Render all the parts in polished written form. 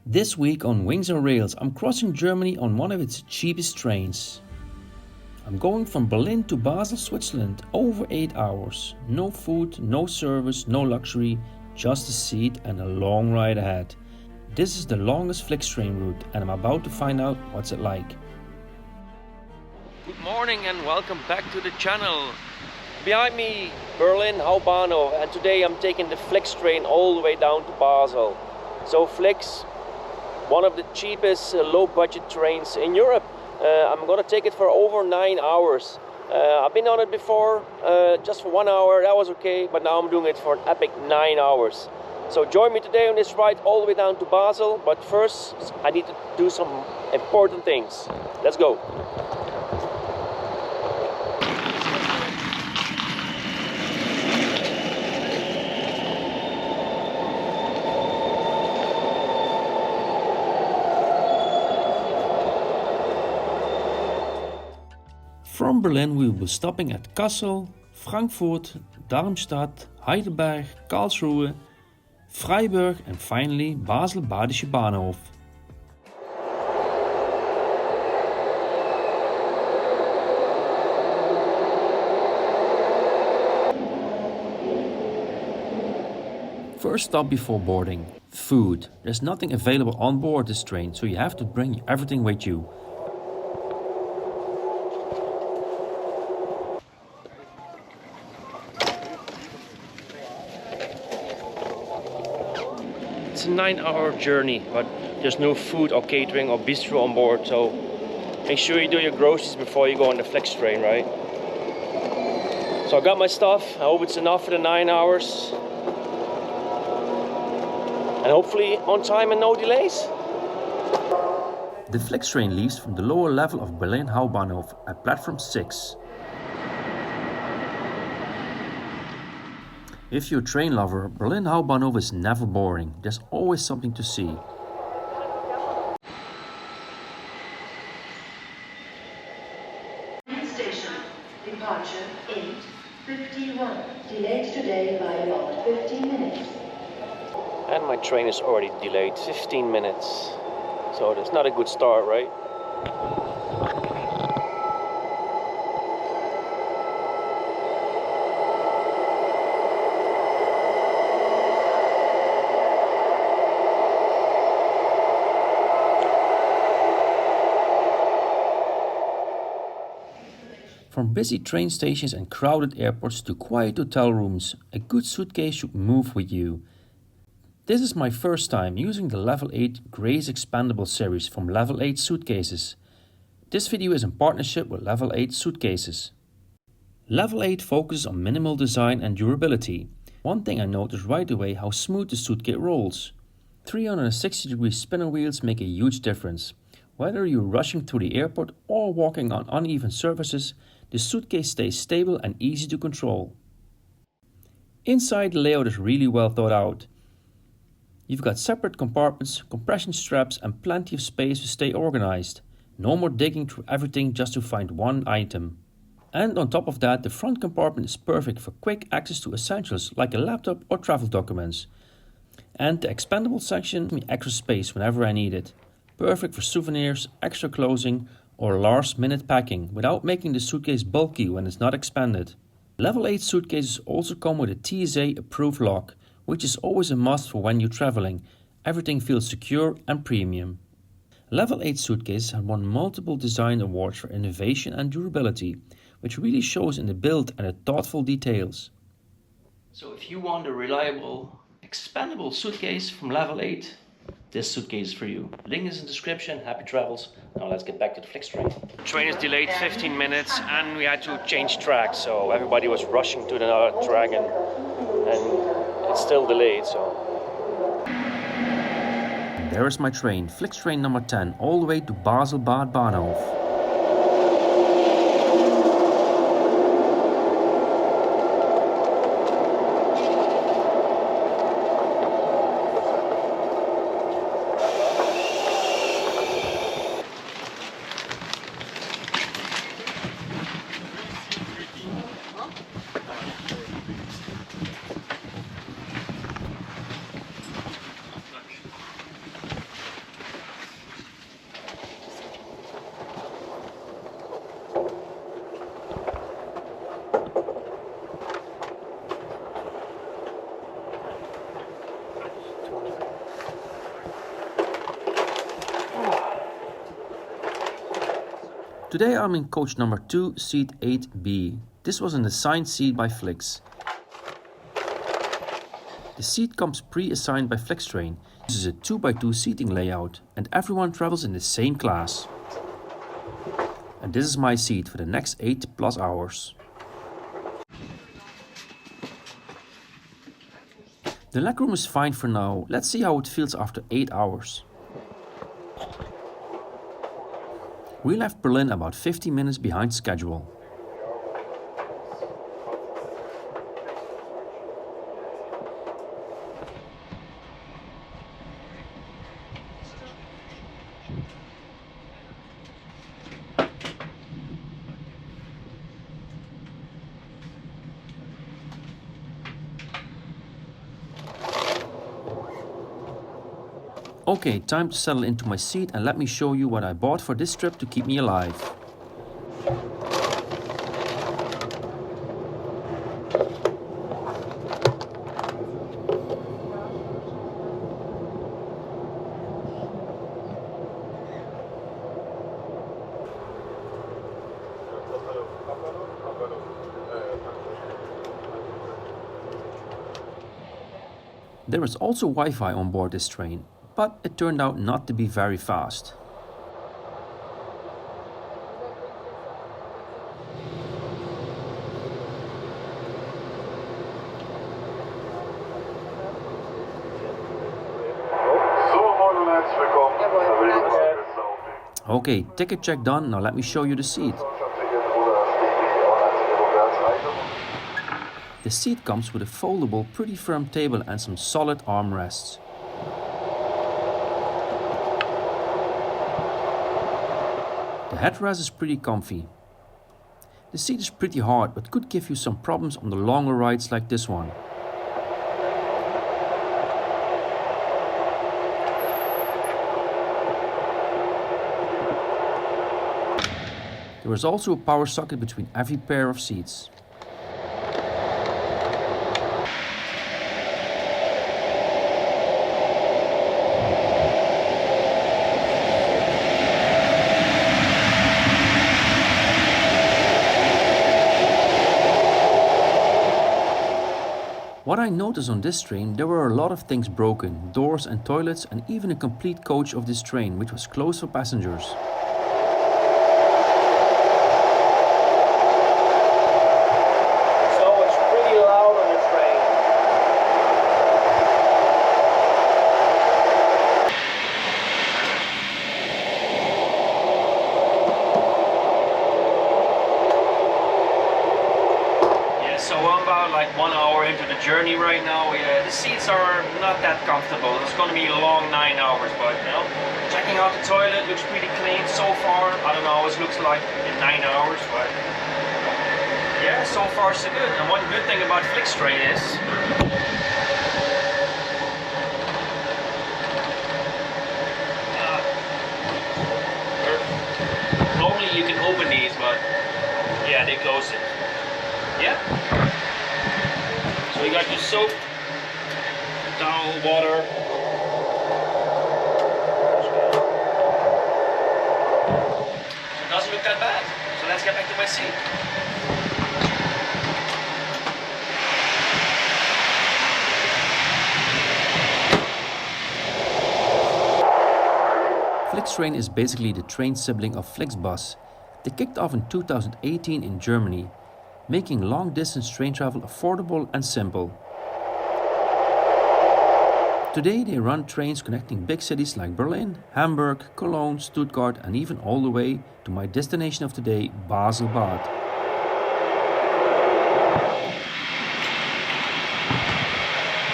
This week on Wings and Rails, I'm crossing Germany on one of its cheapest trains. I'm going from Berlin to Basel, Switzerland, over 8 hours. No food, no service, no luxury, just a seat and a long ride ahead. This is the longest FlixTrain route and I'm about to find out what's it like. Good morning and welcome back to the channel. Behind me, Berlin Hauptbahnhof, and today I'm taking the FlixTrain all the way down to Basel. So Flix, one of the cheapest low-budget trains in Europe. I'm gonna take it for over 9 hours. I've been on it before, just for 1 hour, that was okay, but now I'm doing it for an epic 9 hours. So join me today on this ride all the way down to Basel, but first I need to do some important things. Let's go. From Berlin we will be stopping at Kassel, Frankfurt, Darmstadt, Heidelberg, Karlsruhe, Freiburg and finally Basel Badische Bahnhof. First stop before boarding. Food. There's nothing available on board this train, so you have to bring everything with you. It's a 9-hour journey, but there's no food or catering or bistro on board, so make sure you do your groceries before you go on the FlixTrain, right? So I got my stuff. I hope it's enough for the 9 hours. And hopefully on time and no delays. The FlixTrain leaves from the lower level of Berlin Hauptbahnhof at platform 6. If you're a train lover, Berlin Hauptbahnhof is never boring. There's always something to see. Station, departure 8:51. Delayed today by about 15 minutes. And my train is already delayed 15 minutes. So that's not a good start, right? From busy train stations and crowded airports to quiet hotel rooms, a good suitcase should move with you. This is my first time using the Level 8 Grace Expandable series from Level 8 Suitcases. This video is in partnership with Level 8 Suitcases. Level 8 focuses on minimal design and durability. One thing I noticed right away how smooth the suitcase rolls. 360-degree spinner wheels make a huge difference. Whether you're rushing through the airport or walking on uneven surfaces, the suitcase stays stable and easy to control. Inside, the layout is really well thought out. You've got separate compartments, compression straps and plenty of space to stay organized. No more digging through everything just to find one item. And on top of that, the front compartment is perfect for quick access to essentials like a laptop or travel documents. And the expandable section gives me extra space whenever I need it. Perfect for souvenirs, extra clothing or last-minute packing without making the suitcase bulky when it's not expanded. Level 8 suitcases also come with a TSA-approved lock, which is always a must for when you're traveling. Everything feels secure and premium. Level 8 suitcases have won multiple design awards for innovation and durability, which really shows in the build and the thoughtful details. So if you want a reliable, expandable suitcase from Level 8, this suitcase is for you. Link is in the description. Happy travels. Now let's get back to the FlixTrain. The train is delayed 15 minutes and we had to change tracks, so everybody was rushing to another track and it's still delayed, so. There is my train, FlixTrain number 10, all the way to Basel Badische. Today I'm in coach number 2, seat 8B. This was an assigned seat by Flix. The seat comes pre-assigned by FlixTrain. This is a 2x2 seating layout and everyone travels in the same class. And this is my seat for the next 8+ hours. The legroom is fine for now. Let's see how it feels after 8 hours. We left Berlin about 50 minutes behind schedule. Okay, time to settle into my seat and let me show you what I bought for this trip to keep me alive. There is also Wi-Fi on board this train, but it turned out not to be very fast. Okay, ticket check done, now let me show you the seat. The seat comes with a foldable, pretty firm table and some solid armrests. The headrest is pretty comfy. The seat is pretty hard but could give you some problems on the longer rides like this one. There is also a power socket between every pair of seats. What I noticed on this train, there were a lot of things broken, doors and toilets and even a complete coach of this train, which was closed for passengers. So it's pretty loud on the train. Yeah, so I'm about like 1 hour into the journey right now. The seats are not that comfortable. It's going to be a long 9 hours, but you know, checking out the toilet looks pretty clean so far. I don't know how it looks like in 9 hours, but yeah, so far so good. And one good thing about FlixTrain is normally you can open these, but yeah, they close it. Yeah. So you got your soap, towel, water. So it doesn't look that bad. So let's get back to my seat. FlixTrain is basically the train sibling of FlixBus. They kicked off in 2018 in Germany, making long-distance train travel affordable and simple. Today they run trains connecting big cities like Berlin, Hamburg, Cologne, Stuttgart and even all the way to my destination of today, Basel Bad.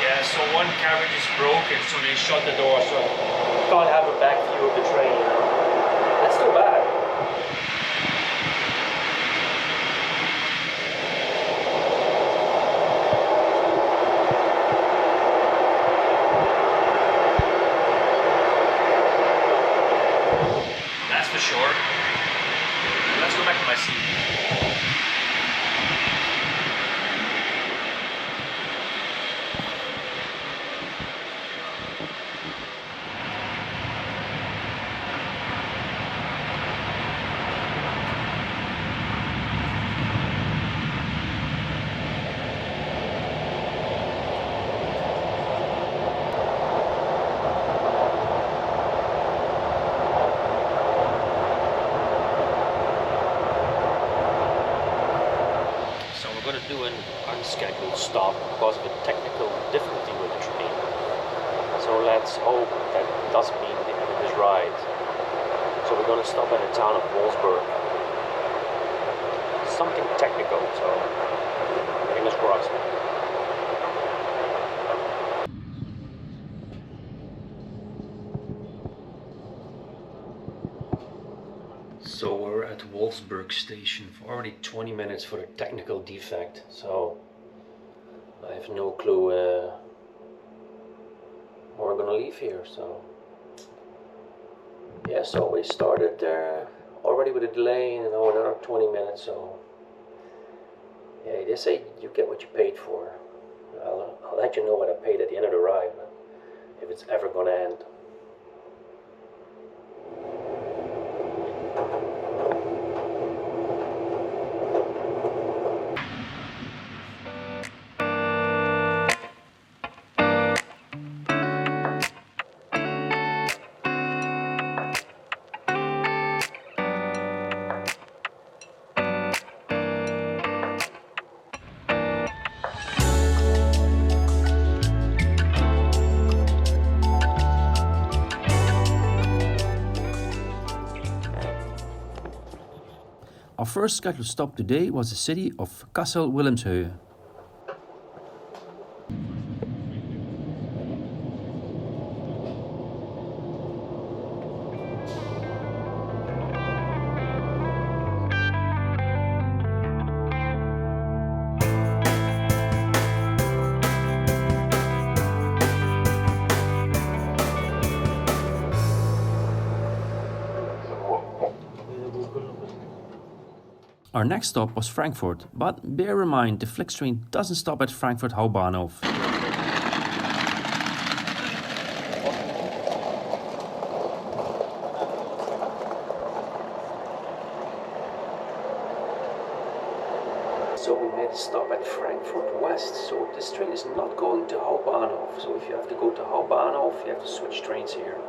Yeah, so one carriage is broken, so they shut the door, so you can't have a back view of the train, you know. That's too bad. That's for sure. Let's go back to my seat. going to do an unscheduled stop because of a technical difficulty with the train. So let's hope that doesn't mean the end of this ride. So we're going to stop in the town of Wolfsburg. Something technical, so fingers crossed. So we're at Wolfsburg station for already 20 minutes for a technical defect, so I have no clue when we're gonna leave here. So yeah, so we started already with a delay and another 20 minutes, so yeah, they say you get what you paid for. I'll let you know what I paid at the end of the ride, but if it's ever gonna end. Our first scheduled stop today was the city of Kassel-Wilhelmshöhe. Our next stop was Frankfurt, but bear in mind the FlixTrain doesn't stop at Frankfurt Hauptbahnhof. So we made a stop at Frankfurt West, so this train is not going to Hauptbahnhof. So if you have to go to Hauptbahnhof, you have to switch trains here.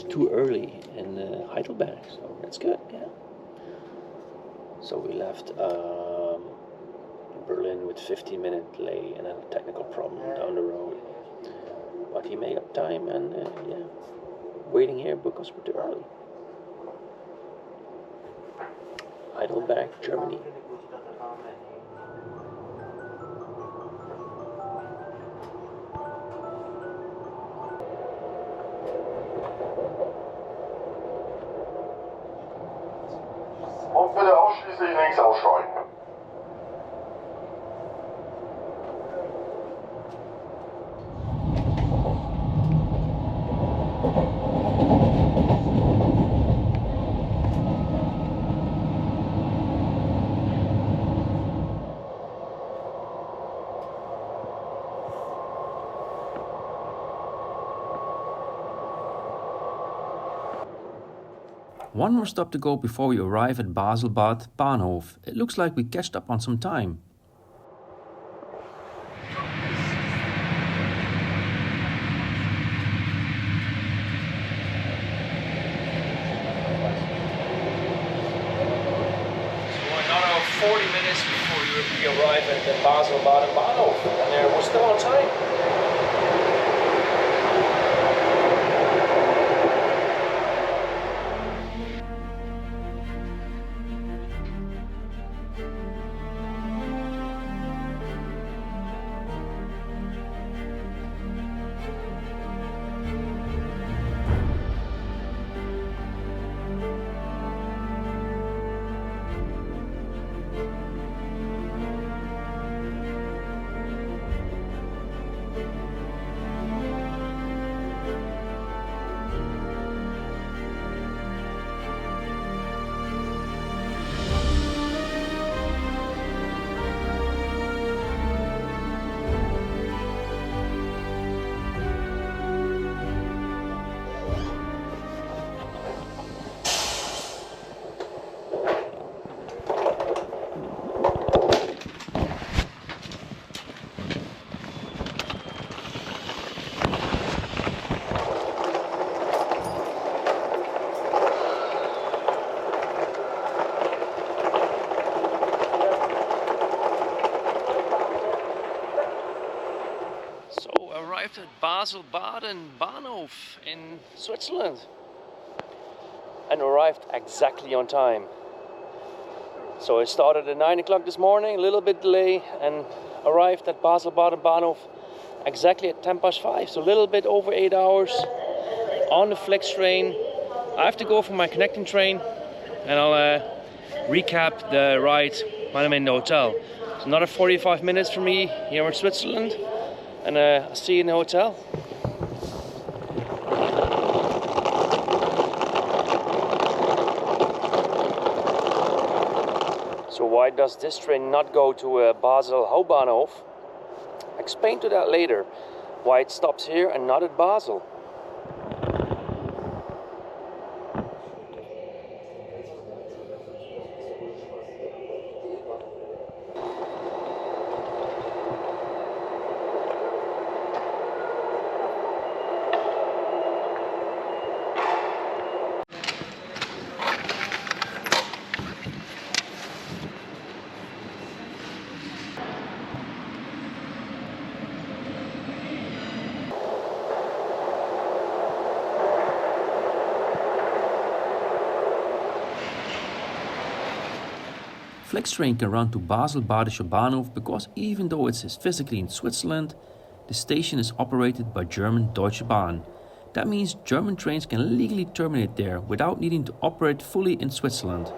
Too early in Heidelberg, so that's good, yeah. So we left Berlin with 15-minute delay and a technical problem down the road. But he made up time and yeah, waiting here because we're too early. Heidelberg, Germany. Und bitte ausschließlich links aussteigen. One more stop to go before we arrive at Basel Bahnhof. It looks like we catched up on some time. we arrived at the Basel Bahnhof, and we're still on time. Arrived at Basel Bahnhof in Switzerland and arrived exactly on time. So I started at 9 o'clock this morning, a little bit delay, and arrived at Basel Bahnhof exactly at 5:10, so a little bit over 8 hours on the FlixTrain. I have to go for my connecting train, and I'll recap the ride when I'm in the hotel. It's another 45 minutes for me here in Switzerland. And I'll see you in the hotel. So why does this train not go to Basel Hauptbahnhof? Explain to that later. Why it stops here and not at Basel. FlixTrain can run to Basel Badische Bahnhof because even though it is physically in Switzerland, the station is operated by German Deutsche Bahn. That means German trains can legally terminate there without needing to operate fully in Switzerland.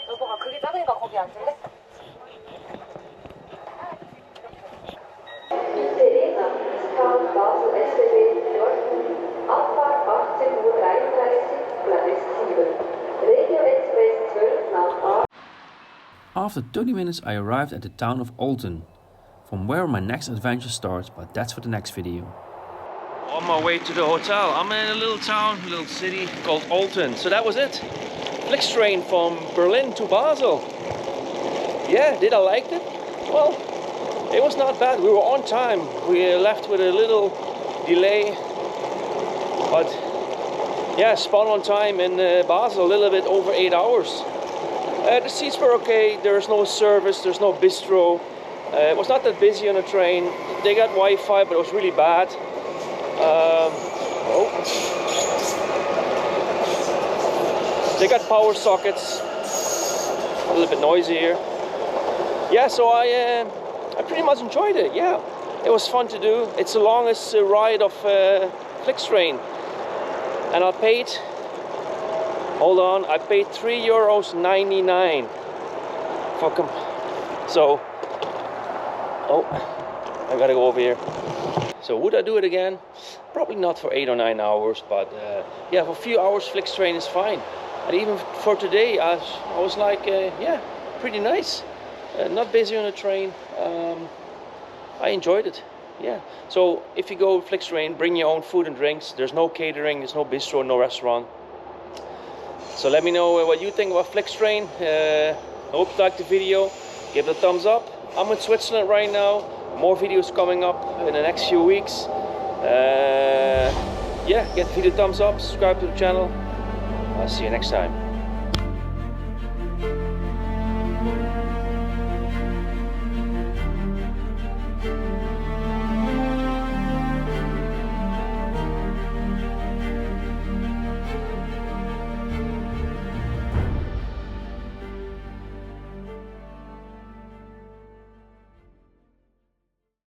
여보가 그게 작으니까 거기 앉을래? Basel SBB Dortmund, Abfahrt 18:33 Uhr, Platz 7. Regio Express 12 nach A. After 30 minutes I arrived at the town of Olten, from where my next adventure starts, but that's for the next video. On my way to the hotel, I'm in a little town, a little city called Olten. So that was it. FlixTrain from Berlin to Basel. Yeah, did I like it? Well, it was not bad. We were on time. We left with a little delay, but yeah, spot on time in Basel, a little bit over 8 hours. The seats were okay. There's no service, there's no bistro. It was not that busy on the train. They got Wi-Fi, but it was really bad. They got power sockets. A little bit noisy here. Yeah, so I pretty much enjoyed it. Yeah, it was fun to do. It's the longest ride of FlixTrain, and I paid. Hold on, I paid €3.99 for so. Oh, I gotta go over here. So would I do it again? Probably not for 8 or 9 hours, but yeah, for a few hours FlixTrain is fine. And even for today, I was like, yeah, pretty nice. Not busy on the train. I enjoyed it. Yeah. So if you go FlixTrain, bring your own food and drinks. There's no catering, there's no bistro, no restaurant. So let me know what you think about FlixTrain. I hope you liked the video. Give it a thumbs up. I'm in Switzerland right now. More videos coming up in the next few weeks. Yeah, get the video thumbs up, subscribe to the channel. I'll see you next time.